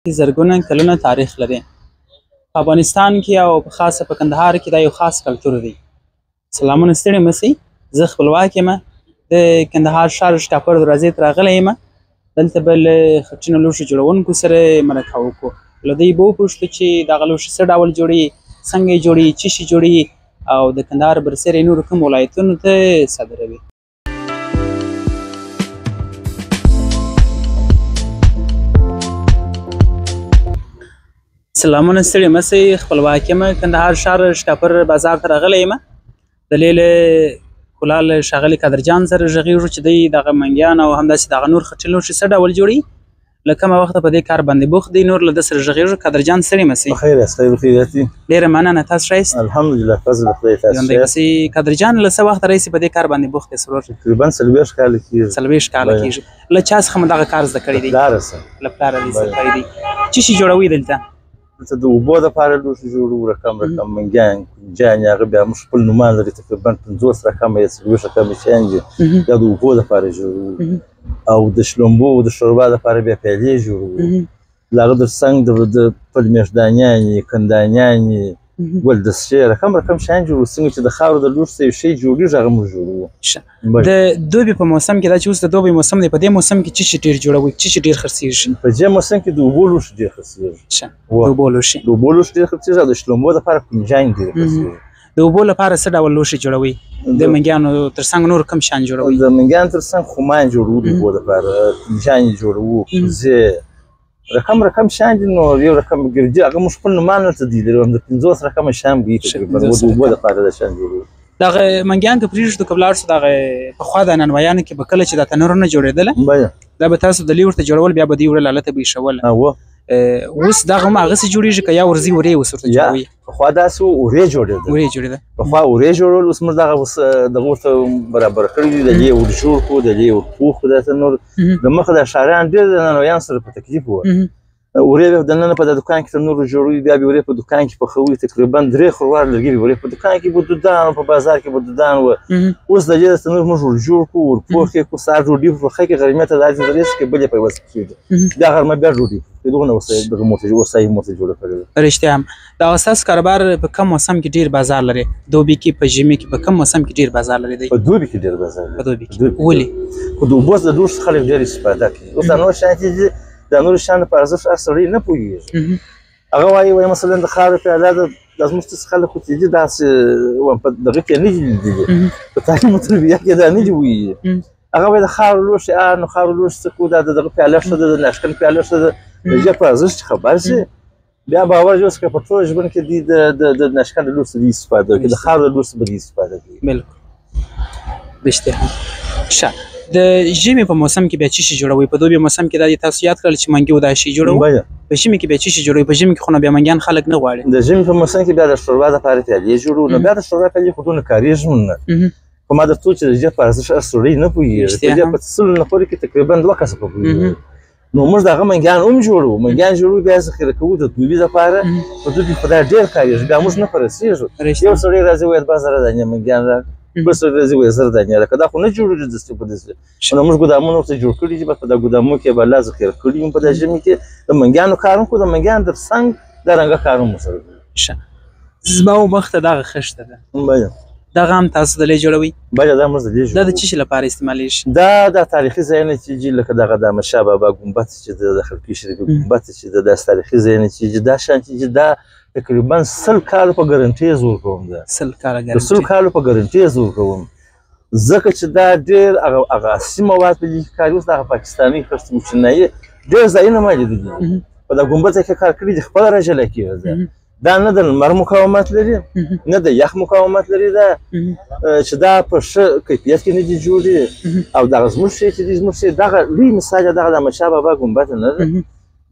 زرګونه کلونه تاریخ لري. په افغانستان کې او په خاصه په کندهار کې دا یو خاص کلتور دی. سلامونه ستړي مه شئ. زه خپلواک یم. د کندهار ښار شکاپر دروازې ته راغلی یم. دلته به له خټینو لوښو جوړونکو سره مرکه وکړو. له دوی به وپوښتو چې دغه لوښي څه ډول جوړوي، څنګه یې جوړوي، څه شي جوړوي او د کندهار برسېره نورو کوم ولایتونو ته صادروي. سلامونه ستړي مه شئ. خپلواک یم. کندهار ښار شکاپر بازار ته راغلی یم. دلې له کلال ښاغلي قادرجان سره غږېږو چې دوی دغه منګیان او همداسې دغه نور خټین لوښي څه ډول جوړوي. له کومه وخته په دې کار باندې بوخت دی. نور له ده سره غږېږو. قادرجان ستړي مه شئ. بخیر یاست؟ خیر بخیریت دي. ډېره مننه. تاسو ښه یاست؟ الحمدلله فضل د خدای. تاسو ژوندی اوسئ. قادرجان له څه وخته راهیسې په دې کار باندې بوخت یې سرور؟ تقریبا 40 کاله کېږي. 40 کاله کېږي. له چا څخه مو دغه کار زده کړی دی؟ له پلاره څخه. له پلاره دې زده کړی دی. څه شي جوړوئ دلته؟ دلته د اوبو دپاره لوښي جوړوو. رقم منګیان، کنجانې، هغه بیا موږ خپل نومان لري. تقریبا 50 رقمه یا 40 رقمه شیان دي. دا د اوبو دپاره جوړوو. او د شلومبو د شوربا دپاره بیا پیالې جوړوو. له هغه تر څنګ د پل میاشدانیانې، کندانیانې، ګلدستې، رقم شیان جوړوو. څنګه چې د خاورو د لوښي څه یو شی جوړېږي هغه موږ جوړوو. د دوبي په موسم کې، دا چې اوس د دوبي موسم دی، په دې موسم کې څه شي ډېر جوړوئ؟ څه شي ډېر خرڅېږي؟ په دې موسم کې د اوبو لوښي ډېر خرڅېږي. د اوبو لوښي ډېر خرڅېږي او د شلومبو دپاره کنجانې ډېرې خرڅېږي. د اوبو لپاره څه ډول لوښي جوړوئ؟ د منګیانو تر څنګ نور کوم شیان جوړوئ؟ د منګیانو تر څنګ خمان جوړوو د اوبو دپاره، کنجانې جوړوو، کوزې، رقم شیان دي. نو یو رقم ګردي هغه موږ خپل نومان ورته دي لرو. د 50 رقمه شیان به وي تقریبا. د اوبو دپاره دا شیان جوړوو. دغه منګیان که پرېږدو که ولاړ شو، دغه پخوا د نانوایانو کې به کله چې دا تنورونه جوړېدله، دا به تاسو دلې ورته جوړول، بیا به دوی وړل هلته به یې ایښول. اوس دغه هم هغسې جوړېږي که یا ورځي ورې اوس ورته جوړوي؟ پخوا داسې ورې جوړېده. پخوا ورې جوړول. اوس موږ دغه ورته برابر کړي دي. دلې ور جوړ کړو، دلې ور پوخ کړو. دا تنور د مخه د ښاریان ډېر د نانوایانو سره په تکلیف وو. ورې به دننه په دکان کې تنور جوړوي، بیا به ورې په دکان کې پخوي. تقریبا 3 خروار لرګي به ورې په دکان کې به دودان او په بازار کې به دودان وو. اوس د دې تنور موږ ور جوړ کړو، ور پوخ یې کړو. سهار ډوډۍ پخه کې غرمې ته داسې درېږي چې بلې په یوه کېږي. بیا غرمه بیا ډوډۍ دغونه دغه موټر جوړه کړې ده. رښتیا هم. دغه ستاسو کاروبار په کوم موسم کې ډېر بازار لري؟ دوبي کې، په ژمي کې، په کوم موسم کې ډېر بازار لري دی؟ په دوبي کې ډېر بازار لري. په دوبي کې ولې؟ خو د اوبو د لوښو خلک ډېر استفاده کوي. اوس دا نور شیان چې د نورو شیانو په ارزښت هر سړی نه پوهېږي. هغه وایي مثلا د خاورو پیاله دا زموږ څه خلکو چې دي داسې په دغه کې نه دي لیدلي، په تعلیم او تربیه کې دا نه دي ویلي. هغه وایي د خاورو لوښي نو خاورو لوښي څه کړو، دا د دغه پیاله ښه ده، د ناشکن پیاله ښه ده. د دې په ارزښت خبر شي، بیا باور جوړ کړي په ټول ژوند کې د ناشکن د لوښي استفاده وکړي، د خاورو د لوښي به استفاده کوي. بالکل رښتیا هم. ښه، د ژمي په موسم کې بیا څه شي جوړوئ؟ په دوبي موسم کې دا تاسو یاد کړل چې منګي دا شی جوړوو. په ژمي کې بیا څه شي جوړوئ؟ په ژمي کې خو نو بیا منګیان خلک نه غواړي. د ژمي په موسم کې بیا د شوربا دپاره پیالې جوړوو. نو بیا د شوربا پیالې خو دونه کارېږي نه. خو ما درته وویل چې د دې په ارزښت هر سړی نه پوهېږي. په دې په 100 نفرو کې تقریبا 2 کسه په پوهېږي. نو موږ دغه منګیان هم جوړوو. منګیان جوړوو، بیا ذخیره کوو د دوبي دپاره. په دوبي خو دا ډېر کارېږي. بیا موږ نه په رسېږو. یو سړی راځي وایي 2 زره دانې منګیان راکړه، بل سړی راځي وایي 1000 دانې راکړه. دا خو نه جوړېږي دستي په دستي. نو موږ ګودامونه ورته جوړ کړي دي. په دا ګودامونو کې به لا ذخیره کړي یم. په دا ژمي کې د منګیانو کار هم کوو، د منګیانو تر څنګ د رنګه کار هم ورسره کوو. ښه، زما مخته دغه خښته ده، دغه هم تاسو دلې جوړوئ؟ دا موږ دلې جوړوو. دا د څه شي لپاره استعمالیږي؟ دا تاریخي ځایونه چې دي، لکه دغه د احمدشاه بابا ګمبد چې د خلقي شریفي ګمبد چې د داسې تاریخي ځایونه چې دي، دا شیان چې دا تقریبا 100 کالو په ګارنټۍ زور کوم. دا 100 کاله د 100 کالو په ګارنټۍ زور کوم، ځکه چې دا ډېر هغه اصلي مواد په دې کې کار. اوس دغه پاکستاني خرڅ چینایي ډېر ځایونه ما لیدلي دي په دا ګمبد کې کار کړي دي. خپله راجله کېږي. دا نه د لمر مقاومت لري، نه د یخ مقاومت لري. دا چې دا په ښه کیفیت کې نه دي جوړې. او دغه زموږ شی چې دي، زموږ شی دغه لوی مثال دغه د احمدشاه بابا ګمبد نه ده.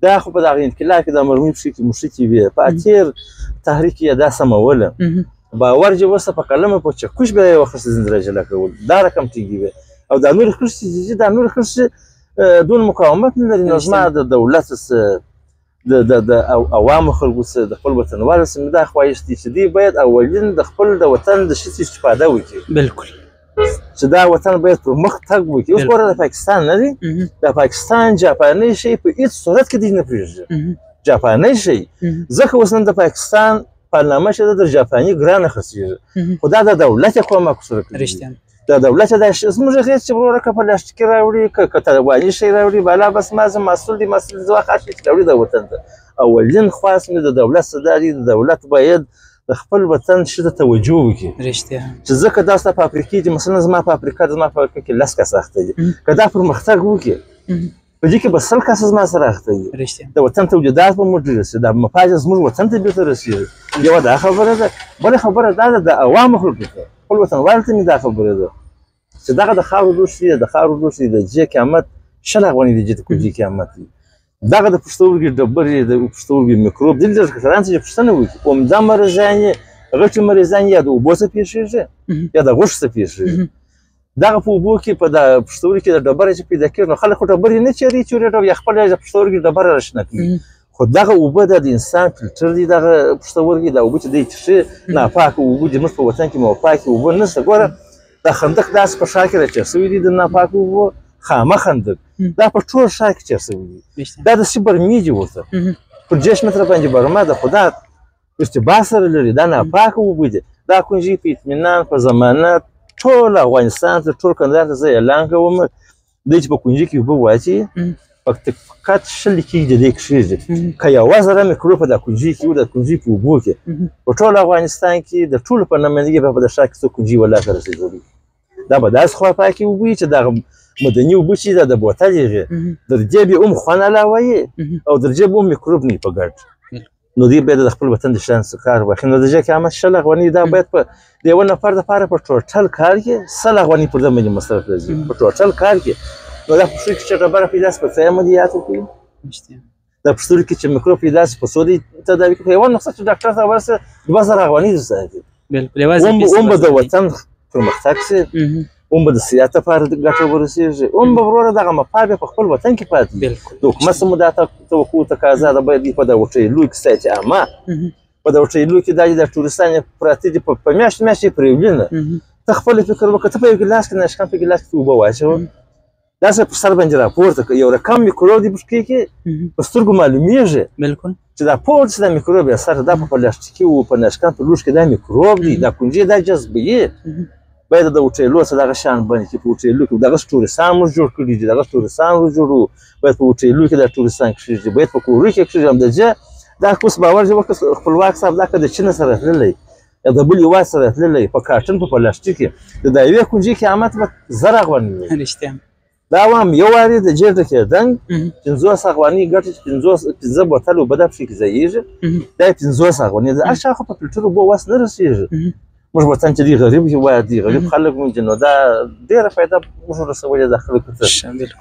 دا خو په دغه انقلاب کې د مرمۍ پښې کې مښتې وې، په اتیر تحریک یې دا سموله. باور چې وسه په قلمه په چکش به یې وخت زنده راجله کول. دا رقم ټیږي وې. او دا نور خرڅ چې دا نور خرڅ دون مقاومت نه لري. نو زما د دولت د عوامو خلکو څخه د خپل وطنوالو څخه دا خواهش دی چې دوی باید اولین د خپل د وطن د شي استفاده وکړي. بالکل چې دا وطن باید پر مخ تګ وکړي. اوس ګوره د پاکستان نه دی، د پاکستان جاپاني شی په هېڅ صورت کې دوی نه پرېږدي. جاپاني شی ځکه اوس نن د پاکستان پارلمان چې د جاپاني ګرانه خرڅېږي، خو دا د دولت یې کومک ورسره کوي. د دولت دا زموږ هېڅ چې وروره که پلاستیکي راوړي که تاواني شی راوړي بالا بس ما زه مسؤل دي مسؤل زه واخه شي چې راوړي د وطن ته. اولین خواست مې د دولت څخه دا دی، د دولت باید د خپل وطن شي ته توجه وکړي. رښتیا چې ځکه دا ستا په افریقا کې مثلا زما په افریقا کې 10 کسه اخته دي، که دا پرمختګ وکړي په دې کې به 100 کسه زما سره اخته دي. د وطن تولیدات به موږ رسېږي، د مفاد زموږ وطن ته بېرته رسېږي. یوه دا خبره ده. بله خبره دا ده د عوامو خلکو ته، خپل وطنوالو ته مې دا خبره ده چې دغه د خاورو لوښي د خاورو لوښي د جې قیامت 100 افغانۍ د جې د کوجې قیامت دی. دغه د پښتورګي ډبرې د پښتورګي میکروب دلته کسان چې پوښتنه وکړي عمده مریضان یې غټې مریضان یا د اوبو څخه پېښېږي یا د غوښې څخه پېښېږي. دغه په اوبو کې په د پښتورګي کې د ډبرې چې پیدا کېږي نو خلک خو ډبرې نه چوري یا خپله د پښتورګي ډبره راشنه کوي، خو دغه اوبه د انسان فلټر دي. دغه پښتورګي د اوبه چې دی څښي ناپاکه اوبه دي، زموږ په وطن کې پاکې اوبه نشته. ګوره دا خندق داسې په ښار کې راچېر شوي دي د ناپاکو اوبو، خامه خندق دا په ټول ښار کې چېر شوي دي. دا داسې برمې دي ورته پر 10 متره باندې برمه ده، خو دا ارتباط سره لري. دا ناپاکه اوبه دي. دا کنجي په اطمینان په ضمانت ټول افغانستان ته ټول کندهار ته زه اعلان کوم دی چې په کنجي کې اوبه واچوي فقط 100 لیکې د دې کښېږدي. که 1000 میکروب په دا کنجي کې و د کنجي په اوبو کې په ټول افغانستان کې د ټولو په نمایندګي به په د ښار کې څو کنجي ولاته رسېدلي. دا به داسې خوا پاکې اوبه وي چې دغه مدني اوبه چې د بوتل یې در دې به هم خوند علاوه یې او در دې به هم میکروب نه وي په ګډ. نو دوی باید د خپل وطن د شان څخه کار واخلي. نو د جې قیامت 100 افغانۍ دا باید په د یوه نفر دپاره په ټوټل کار کې 100 افغانۍ پر ده باندې مصرف راځي په ټوټل کار کې. نو دا پښتورګي کې چې ډبره پیدا شي په څه عملیات وکړي؟ دا پښتورګي کې چې میکروب پیدا شي په څو دی تداوي کوي؟ په یوه نسخه چې ډاکټر ته ورسه 2000 افغانۍ درڅخه اخلي. هم به د وطن پرمختګ شي، هم به د سیاحت لپاره ګټه ورسېږي، هم به وروره دغه مفاد په خپل وطن کې پاتې وي. د حکومت څخه مو دا توقع تقاضا ده باید په دغه هوټلو کې ساتي عامه په دغه هوټلو کې دا د ټورستان پراته دي په میاشت میاشت یې پرېولي نه. ته خپل فکر وکړه، ته په یو ګیلاس کې نشکن په ګیلاس کې اوبه واچوه، داسې په سر باندې راپورته کړه، یو رقم میکروب دې پکې کې په سترګو معلومیږي چې دا پورته چې دا میکروب یې سره دا په پلاستیکي او په نشکن په لوښ کې دا میکروب دی، دا کنجي دا جذبوي. باید د هوټلو څخه دغه شان باندې چې په هوټلو کې دغه ټورستان موږ جوړ کړي دي، دغه ټورستان موږ جوړو، باید په هوټلو کې دا ټورستان کښېږدي، باید په کورونو کې کښېږدي. همدجه دا اوس باور چې وکړه خپلواک صاحب دا که د چین سره تللی یا د بل هېواد سره تللی په کارټن په پلاستیک کې د یوې کنجي قیامت به 1000 افغانۍ وي. دا هم یو وارې د جېب ته کېدنګ 50 افغانۍ ګټه چې 15 بوتل اوبه دا پکې کې ځایېږي، دا یې 50 افغانۍ ده. هر چا خو په فلټر اوبه وس نه رسېږي. موږ وطن چې دی غریب هېواد دی، غریب خلک موږ دي، نو دا ډېره فایده موږ رسولې ده خلکو ته.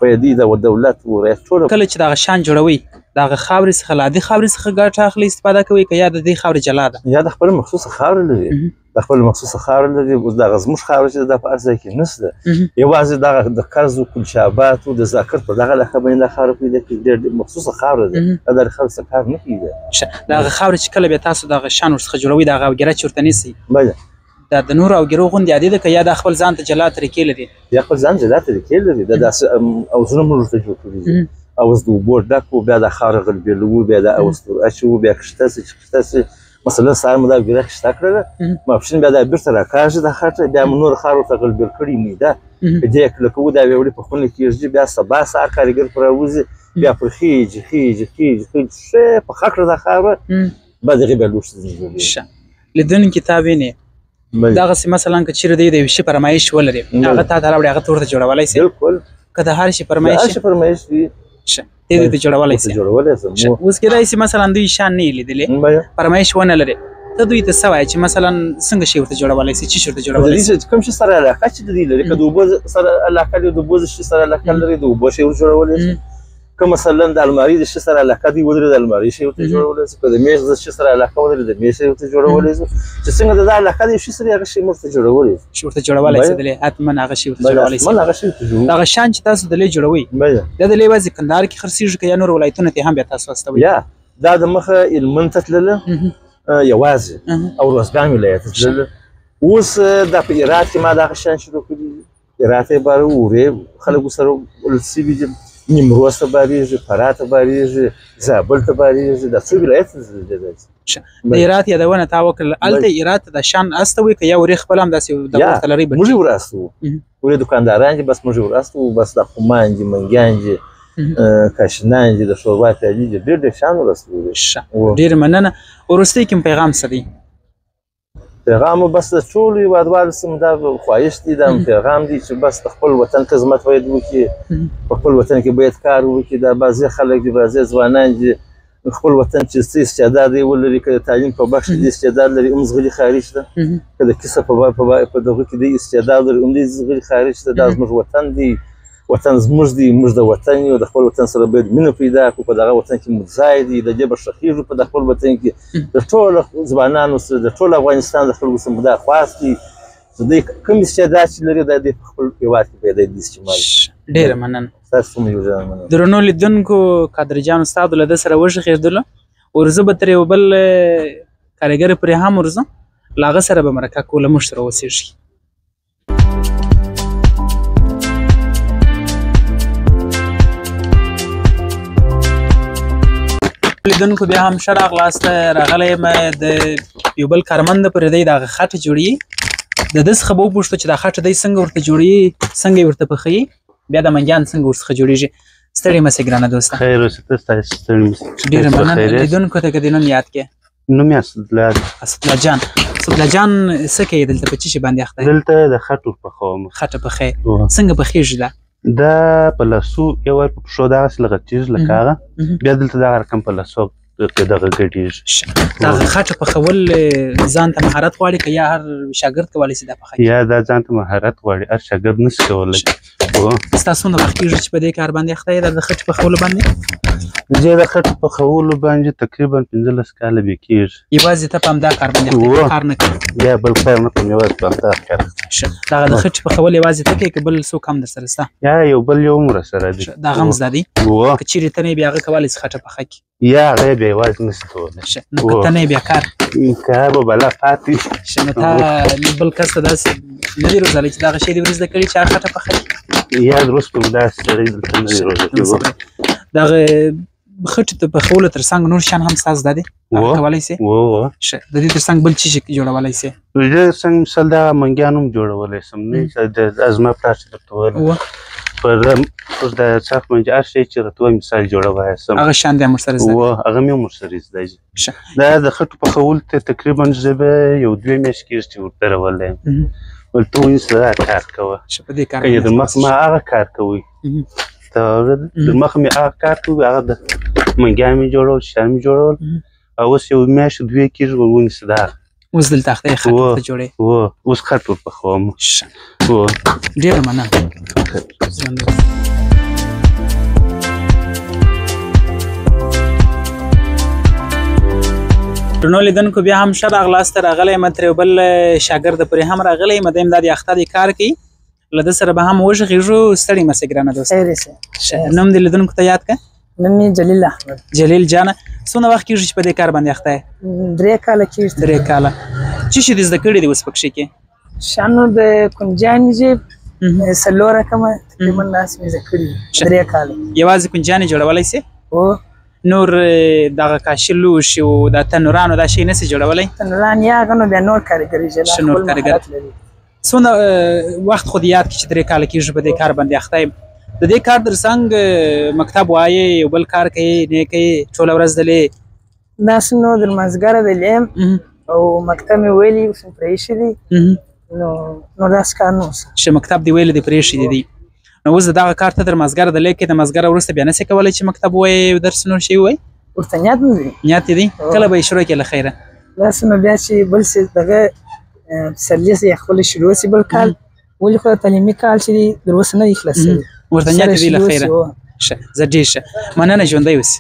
فایدې د دولت ورایت ټوله کله چې دغه شان جوړوئ دغه خاورې څخه له عادي خاورې څخه ګټه اخلئ استفاده کوئ که یا د دې خاورې جلا ده؟ یا د خپله مخصوصه خاوره لري، د خپله مخصوصه خاوره لري. اوس دغه زموږ خاوره چې دا په هر ځای کې نشته، یوازې دغه د کرز و کلچاباتو د ذاکر په دغه علاقه باندې دا خاوره پیدا کېږي، ډېر مخصوصه خاوره ده. دا د خاورې څخه کار نه کېږي. دغه خاورې چې کله بیا تاسو دغه شان ورڅخه جوړوئ دغه اوګیره چې ورته نیسئ بله دا د نورو اوګیرو غوندې عادي ده که یا دا خپل ځان ته جلا طریقې لري؟ یا خپل ځان جلا طریقې لري. دا داسې اوزونه موږ ورته جوړ کړي دي، اوز د اوبو ډک و، بیا د خاوره غلبېلوو، بیا د اوز اچوو، بیا کښته شي چې کښته شي مثلا سهار مو دا اوګیره کښته کړله، ماپښین بیا دا بېرته راکاږي دا خټه، بیا مو نور خاوره ورته غلبېل کړي میده په دې یې کلکوو، دا بیا وړي په خونه کې ږدي، بیا سبا سهار کارګر پر راوځي بیا پر خیجي ښه په ښه کړه دا خاوره بیا دغې بیا لوښ ته ځي. لیدونکي تا وینې دغسې مثلا که چېرې دوی د یو شي فرمایش ولري هغه تا ته راوړي هغه ته ورته جوړولی شي؟ بلکل. که د هر شي فرمایش وي ښه ته دوی ته جوړولی شي. اوس کېدای شي مثلا دوی شان نه یې لیدلې فرمایش ونه لري، ته دوی ته څه وایې چې مثلا څنګه شی ورته جوړولی شي، څه شي ورته جوړولی شي؟ کوم شي سره علاقه چې د دوی لري، که د اوبو سره علاقه لري د اوبو شي سره علاقه لري د اوبو شی ورته جوړولی شي. که مثلا د المارۍ د شي سره علاقه دوی ولري د المارۍ شی ورته جوړولی شي. که د میز د شي سره علاقه ولري د میز شی ورته جوړولی شي. چې څنګه د علاقه د یو شي سره هغه شی ورته جوړولی شي ورته شي دلې حتما هغه شی ورته جوړولی شي. دغه شان چې تاسو دلې جوړوئ دا دلې یوازې کندهار کې خرڅېږي که یا نور ولایتونو ته هم بیا تاسو استوئ؟ یا دا د مخه هلمند ته تلله یوازې او روزګان ولایت ته تلله. اوس دا په هرات کې ما دغه شیان شروع کړي دي، هرات یې باره وړې خلک ورسره وړل شوي دي نیمروز ته بارېږي فراه ته بارېږي زابل ته بارېږي دا څو ولایت ته د هرات یادونه تا وکړله هلته هرات ته د شان استه وي که یا ورې خپل هم داسې د ورته لرئ موږ یې وراسته وو ورې دوکانداران دي بس موږ یې وراسته وو بس دا خمان دي منګیان دي کاشنان دي د شوروا پیالې دي ډېر شان وراسته وو ډېره مننه وروستی کوم پیغام څه دی پیغام بس د ټولو هېوادوالو څخه دا خواهش دی دا پیغام دی چې بس د خپل وطن خدمت باید وکړي په خپل وطن کې باید کار وکړي دا بعضې خلک دي بعضې ځوانان دي خپل وطن چې څه استعداد یې ولري که د تعلیم په بخش کې استعداد لري هم ځغلي خارج ته که د کسب په دغه کې دی استعداد لري هم دی ځغلي خارج ته دا زموږ وطن دی وطن زموږ دی موږ د وطن یو د خپل وطن سره باید مینه پیدا کړو په دغه وطن کې موږ ځای دی د دې به ښخېږو په د خپل وطن کې د ټولو ځوانانو سره د ټول افغانستان د خلکو سره دا خواست دی چې دوی کوم استعداد چې لري دا دوی په خپل هېواد کې باید دوی استعمال کړي ډېره مننه ستاسو هم یو ځای مننه درنو لیدونکو قادر جان استاد له ده سره وغږېدلو ورزه به تر یو بل کارګر پرې هم ورځو له هغه سره به مرکه کوله موږ سره اوسېږي لیدونکو بیا هم ښه راغلاست راغلی یم د یو بل کارمند پرې دی دغه خټه جوړوي د ده څخه به وپوښتو چې دا خټه دی څنګه ورته جوړوي څنګه یې ورته پخوي بیا د منګیان څنګه ورڅخه جوړېږي ستړي مه سئ ګرانه دوسته خیر اوسې ته ستاسې ستړي مه سئ ډېره مننه لیدونکو ته که د نوم یاد کړې نوم یې اسدالله دی اسدالله جان اسدالله جان څه کوې دلته په څه شي باندې اخته دلته د خټو پخوم خټه پخې څنګه پخېږي دا دا په لاسو یو وار په پښو دغسې لغټېږي لکه هغه بیا دلته دغه رقم په لاسو دغه ګډېږي دغه خټه پخول ځان ته مهارت غواړي که یا هر شاګرد کولی شي دا پخوي یا دا ځان ته مهارت غواړي هر شاګرد نشي کولی ستا څومره وخت کېږي چې په دې کار باندې اخته یې د خټې پخولو باندې زه د خټو پخولو باندې تقریبا 15 کاله بیا کېږي یوازې ته په همدا کار باندې کار نه کوې بیا بل کار نه کوم یوازې په همدا کار دغه د خټې پخول یوازې ته کوې که بل څوک هم در سره شته یا یو بل یو هم راسره دي دا هم زده دي که چیرې ته نه یې بیا هغه کولی شي خټه پخه کړي یا هغه بیا یوازې نشي کولی نو که ته نه یې بیا کار به بلا پاتې نو تا بل کس ته داسې نه دي روزلی چې دغه شی دې ور زده کړي چې هغه خټه پخه کړي یا دروست کوم داسې سړی دلته نه دي روزلی دغه خټې ته پخولو تر څنګ نور شیان هم ستا زده دي هغه کولی سې ښه د دې تر څنګ بل څه شي جوړولی سې د دې څنګ مثال دغه منګیان هم جوړولی شم نه زما پلار چې درته ویل پر د څرخ باندې هر شی چې راته وایي مثال جوړولی شم هغه شیان دې هم ورسره زده دي هغه مې هم ورسره زده دي دا د خټو پخولو ته تقریبا زه به یو 2 میاشتې کېږي چې ورته راولی یم ول ته ونیسه دا کار کوه که یې در مخ ما هغه کار کوئ در مخ مې هغه کار کوي هغه د منګیان مې جوړول شیان مې جوړول او اوس یو میاشت 2 کېږي ول ونیسه دا اوس دلته اخته یې خټ ورته جوړې اوس خټ ور پخوم ډېره مننه درنو لیدونکو بیا هم ښه راغلاست راغلی یم تر یو بل شاګرد پورې هم راغلی یم دی هم دا د اخته دی کار کوي له ده سره به هم وغږېږو ستړي مه سئ ګرانه دوست نوم دې لیدونکو ته یاد کړه نوم یې جلیل احمد جلیل جانه څومره وخت کېږي چې په دې کار باندې اخته یې 3 کاله کېږي 3 کاله څه شي دې زده کړي دي اوس په کښې کې شانو د کنجانې جیب څلور رقمه تقریبا داسې مې زده کړي 3 کاله یوازې کنجانې جوړولی سې نور دغه کاشي لوښي او د تنورانو دا شی نسي جوړولی تنوران یا هغه نو بیا نور کارګري ښه نور کارګر څومره وخت خو دې یاد کړي چې 3 کاله کېږي په دې کار باندې اخته یم د دې کار در څنګ مکتب وایې یو بل کار کوي نه کوي ټوله ورځ دلې داسې نو د لمانځګره دلې یم او مکتب مې ویلي اوس مې پرېښي دي نو داسې کار نه اوس ښه مکتب دې ویلي دې پرېښي دي نو اوس د دغه کار ته در مازګره د لیکې د مازګره وروسته بیا نسې کولی چې مکتب ووایې درس نور شی ووایې ورته نیت مې دی نیت یې دی کله به یې شروع کړې له خیره داسې نو بیا چې بل څه دغه پسرلي یې خپله شروع شي بل کال ولې خو تعلیمي کال چې دی در اوسه نه دی خلاص شوی ورته نیت یې دی له خیره ښه زه ډېر ښه مننه ژوندی اوسې